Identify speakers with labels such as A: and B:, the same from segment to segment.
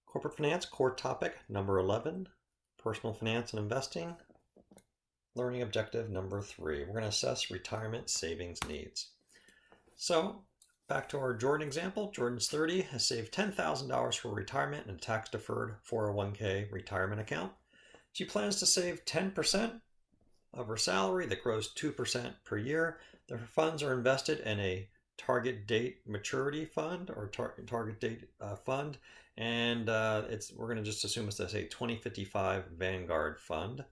A: Corporate finance, core topic number 11, personal finance and investing. Learning objective number 3, we're going to assess retirement savings needs. So back to our Jordan example. Jordan's 30, has saved $10,000 for retirement in a tax-deferred 401k retirement account. She plans to save 10% of her salary that grows 2% per year. The funds are invested in a target date maturity fund or target date fund, and we're going to just assume it's a 2055 Vanguard fund,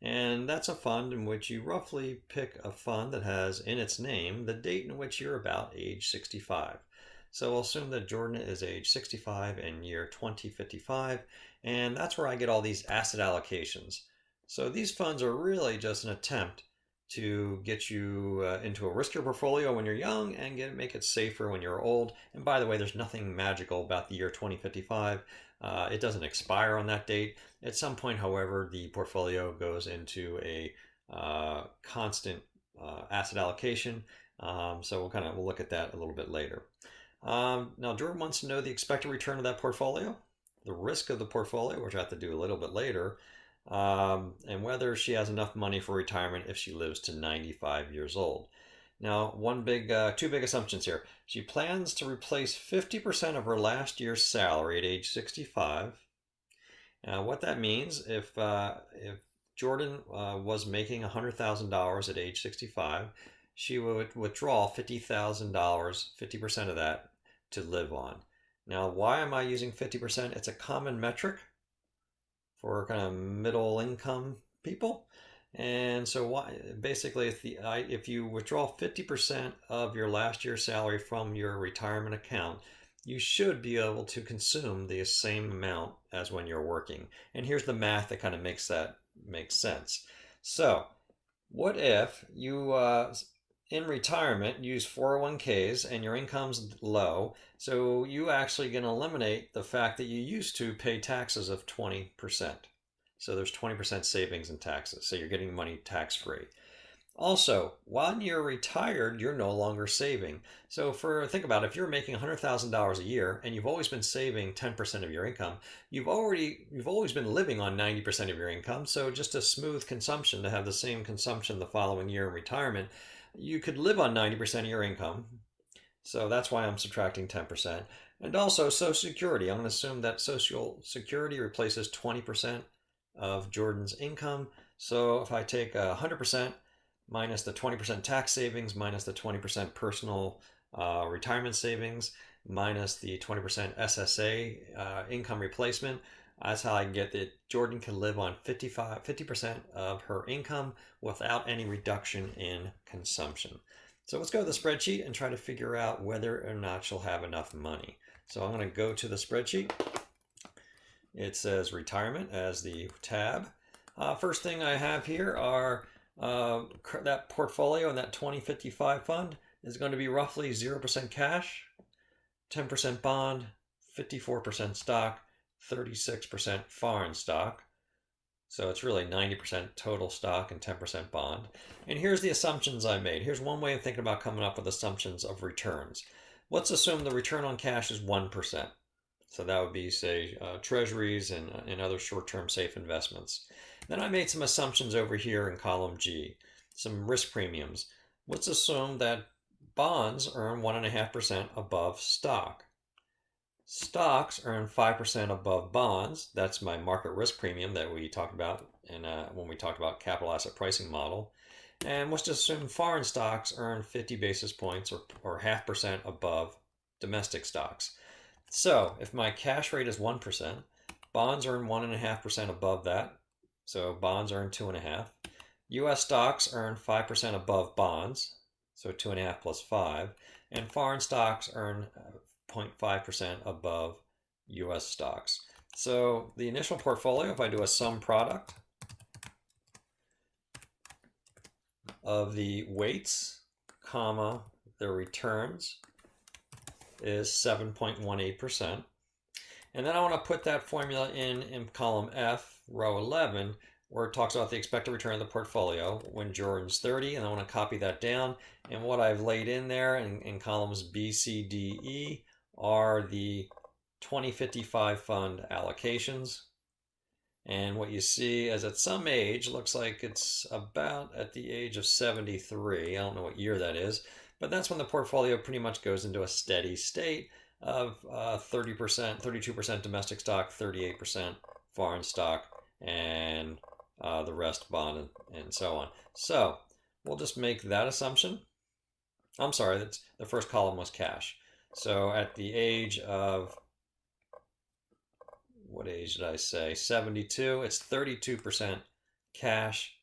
A: and that's a fund in which you roughly pick a fund that has in its name the date in which you're about age 65. So we'll assume that Jordan is age 65 in year 2055, and that's where I get all these asset allocations. So these funds are really just an attempt to get you into a riskier portfolio when you're young and make it safer when you're old. And by the way, there's nothing magical about the year 2055. It doesn't expire on that date. At some point, however, the portfolio goes into a constant asset allocation. So we'll look at that a little bit later. Now, Jordan wants to know the expected return of that portfolio, the risk of the portfolio, which I have to do a little bit later, and whether she has enough money for retirement if she lives to 95 years old. Now, two big assumptions here. She plans to replace 50% of her last year's salary at age 65. What that means, if Jordan was making $100,000 at age 65, she would withdraw $50,000, 50% of that, to live on. Now, why am I using 50%? It's a common metric for kind of middle income people. And so basically if you withdraw 50% of your last year's salary from your retirement account, you should be able to consume the same amount as when you're working. And here's the math that kind of makes sense. So what if you in retirement use 401ks and your income's low, so you actually going to eliminate the fact that you used to pay taxes of 20%. So there's 20% savings in taxes, so you're getting money tax-free. Also, when you're retired, you're no longer saving. So think about it, if you're making $100,000 a year and you've always been saving 10% of your income, you've always been living on 90% of your income. So just a smooth consumption to have the same consumption the following year in retirement, you could live on 90% of your income. So that's why I'm subtracting 10%. And also Social Security. I'm going to assume that Social Security replaces 20% of Jordan's income. So if I take 100% minus the 20% tax savings, minus the 20% personal retirement savings, minus the 20% SSA income replacement, that's how I get that Jordan can live on 50% of her income without any reduction in consumption. So let's go to the spreadsheet and try to figure out whether or not she'll have enough money. So I'm going to go to the spreadsheet. It says retirement as the tab. First thing I have here are that portfolio and that 2055 fund is going to be roughly 0% cash, 10% bond, 54% stock, 36% foreign stock. So it's really 90% total stock and 10% bond. And here's the assumptions I made. Here's one way of thinking about coming up with assumptions of returns. Let's assume the return on cash is 1%. So that would be, say, treasuries and other short-term safe investments. Then I made some assumptions over here in column G, some risk premiums. Let's assume that bonds earn 1.5% above stock. Stocks earn 5% above bonds. That's my market risk premium that we talked about when we talked about capital asset pricing model. And let's just assume foreign stocks earn 50 basis points or 0.5% above domestic stocks. So if my cash rate is 1%, bonds earn 1.5% above that. So bonds earn 2.5. U.S. stocks earn 5% above bonds. So 2.5 plus 5. And foreign stocks earn 0.5% above U.S. stocks. So the initial portfolio, if I do a sum product of the weights, comma, their returns, is 7.18%. And then I want to put that formula in column F, row 11, where it talks about the expected return of the portfolio when Jordan's 30, and I want to copy that down. And what I've laid in there in columns B, C, D, E are the 2055 fund allocations. And what you see is at some age, looks like it's about at the age of 73. I don't know what year that is, but that's when the portfolio pretty much goes into a steady state of 30%, 32% domestic stock, 38% foreign stock, and the rest bond and so on. So we'll just make that assumption. I'm sorry, that's the first column was cash. So at the age of, what age did I say? 72. It's 32% cash,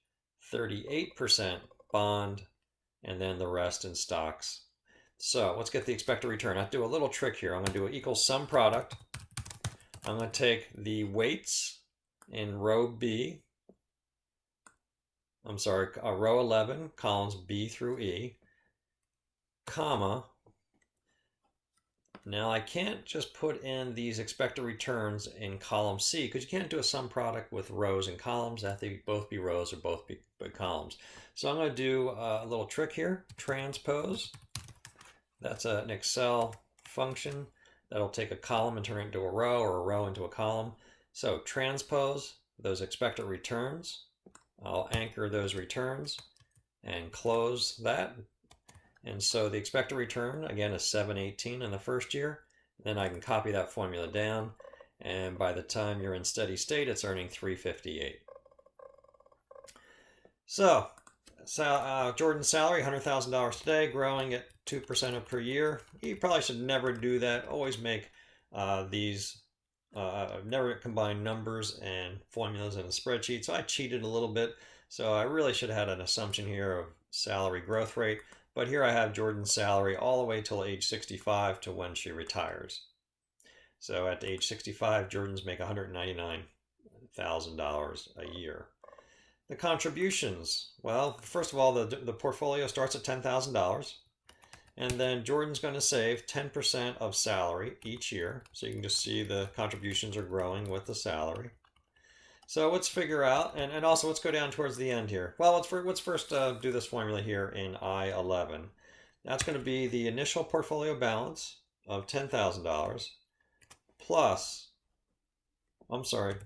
A: 38% bond, and then the rest in stocks. So let's get the expected return. I have to do a little trick here. I'm going to do an equals sum product. I'm going to take the weights in row B. I'm sorry, row 11, columns B through E, comma. Now I can't just put in these expected returns in column C because you can't do a sum product with rows and columns. They have to both be rows or both be columns. So I'm going to do a little trick here. Transpose. That's an Excel function that'll take a column and turn it into a row or a row into a column. So transpose those expected returns. I'll anchor those returns and close that. And so the expected return, again, is 718 in the first year. Then I can copy that formula down. And by the time you're in steady state, it's earning 358. So Jordan's salary, $100,000 today, growing at 2% per year. You probably should never do that. Always make never combine numbers and formulas in a spreadsheet. So I cheated a little bit. So I really should have had an assumption here of salary growth rate. But here I have Jordan's salary all the way till age 65 to when she retires. So at age 65, Jordan's make $199,000 a year. The contributions, well, first of all, the portfolio starts at $10,000. And then Jordan's going to save 10% of salary each year. So you can just see the contributions are growing with the salary. So let's figure out, and also let's go down towards the end here. Well, let's first do this formula here in I-11. That's going to be the initial portfolio balance of $10,000 plus,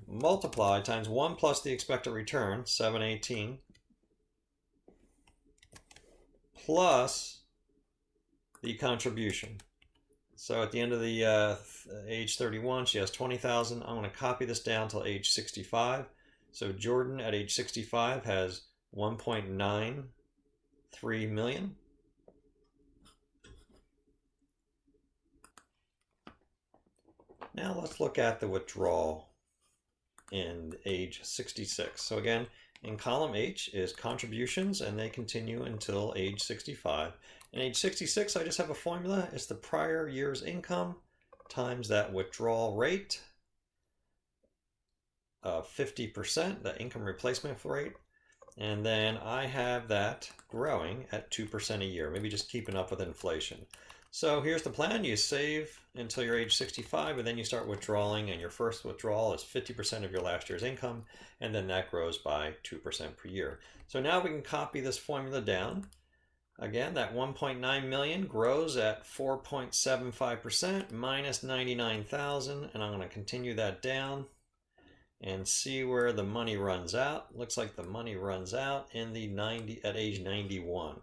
A: multiply times 1 plus the expected return, 718, plus the contribution. So at the end of the age 31, she has 20,000. I'm going to copy this down till age 65. So Jordan at age 65 has 1.93 million. Now let's look at the withdrawal in age 66. So again, in column H is contributions, and they continue until age 65. In age 66, I just have a formula. It's the prior year's income times that withdrawal rate of 50%, the income replacement rate. And then I have that growing at 2% a year, maybe just keeping up with inflation. So here's the plan. You save until you're age 65, and then you start withdrawing, and your first withdrawal is 50% of your last year's income, and then that grows by 2% per year. So now we can copy this formula down. Again, that 1.9 million grows at 4.75% minus 99,000, and I'm going to continue that down and see where the money runs out. Looks like the money runs out in the at age 91.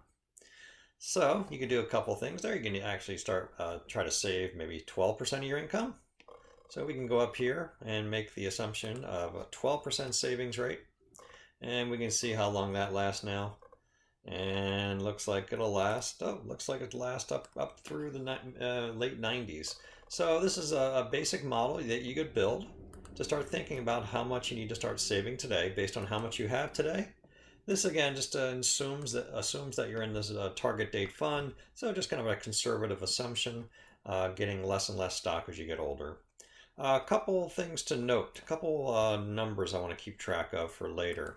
A: So you can do a couple things there. You can actually start try to save maybe 12% of your income. So we can go up here and make the assumption of a 12% savings rate, and we can see how long that lasts now. And looks like it'll last. Oh, looks like it lasts up through the late 90s. So this is a basic model that you could build to start thinking about how much you need to start saving today based on how much you have today. This again just assumes that you're in this target date fund, so just kind of a conservative assumption, getting less and less stock as you get older. A couple things to note, a couple numbers I want to keep track of for later.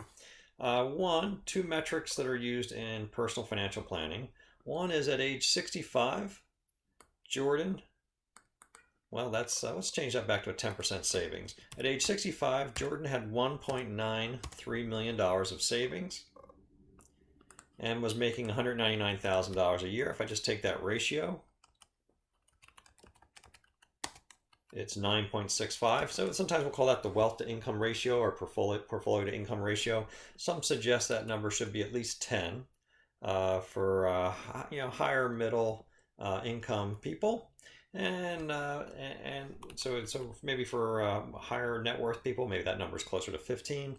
A: Two metrics that are used in personal financial planning. One is at age 65, Jordan. Well, let's change that back to a 10% savings. At age 65, Jordan had $1.93 million of savings and was making $199,000 a year. If I just take that ratio it's 9.65. So sometimes we'll call that the wealth to income ratio or portfolio to income ratio. Some suggest that number should be at least 10 for higher middle income people. And so maybe for higher net worth people, maybe that number is closer to 15.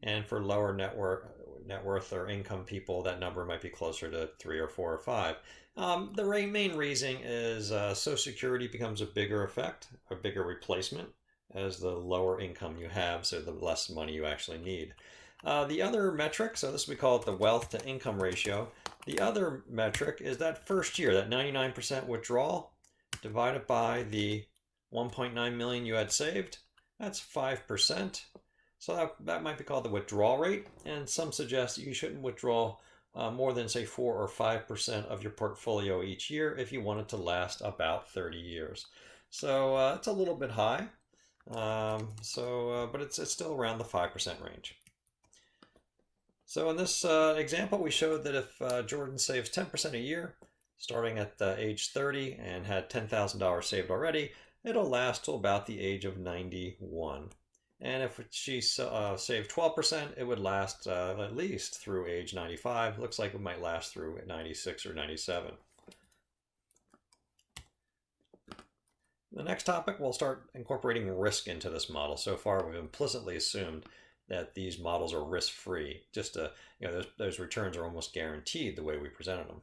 A: And for lower net worth or income people, that number might be closer to 3 or 4 or 5. The main reason is Social Security becomes a bigger effect, a bigger replacement as the lower income you have, so the less money you actually need. The other metric, so this we call it the wealth to income ratio. The other metric is that first year, that 99% withdrawal divided by the 1.9 million you had saved. That's 5%. So that might be called the withdrawal rate. And some suggest you shouldn't withdraw more than say 4 or 5% of your portfolio each year if you want it to last about 30 years. So it's a little bit high, but it's still around the 5% range. So in this example, we showed that if Jordan saves 10% a year, starting at age 30 and had $10,000 saved already, it'll last till about the age of 91. And if she saved 12%, it would last at least through age 95. Looks like it might last through 96 or 97. The next topic, we'll start incorporating risk into this model. So far, we've implicitly assumed that these models are risk-free. Just those returns are almost guaranteed the way we presented them.